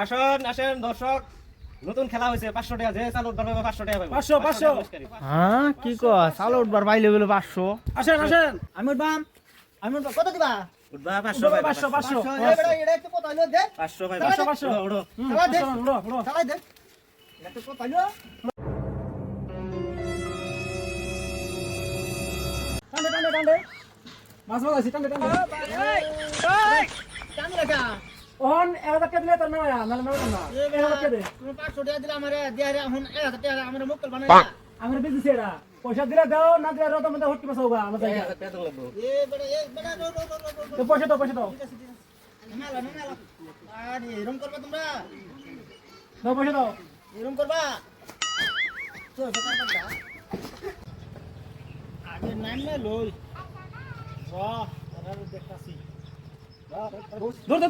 আসেন আসেন দর্শক, নতুন খেলা হয়েছে। 500 টাকা যে চালু উঠবার 500 টাকা পাবে। 500 হ্যাঁ কি কয় চাল উঠবার পাইলে বলে 500। আসেন আসেন আমি উঠবাম কত দিবা উঠবা 500 পাবে। 500 এটা একটু কত হইলো দে 500 পাবে। 500 উঠো, উঠো। চালাই দে উড়ো চালাই দে এটা একটু কত হইলো টান্ডে টান্ডে টান্ডে মাছ মাছ আছে টান্ডে টান্ডে টানি রাখা ওহন 1000 টাকা দিলে তোর নামা নালে নামা না 1000 টাকা দে তুমি 500 টাকা দিলা আমারে দিয়া রে এখন 1000 টাকা আমারে মুক্কল বানাই আমার বিজি সেরা পয়সা দিলে দাও না দিলে রত মধ্যে হটকি মাছ হোগা আমার জায়গা এ বড় নো তো পয়সা দাও নালা নালা আরে এরকম করবা তোমরা দাও পয়সা দাও এরকম করবা তো সকাল করবা আগে নাম না লই বাহ ওরা দেখতাছি দৌড়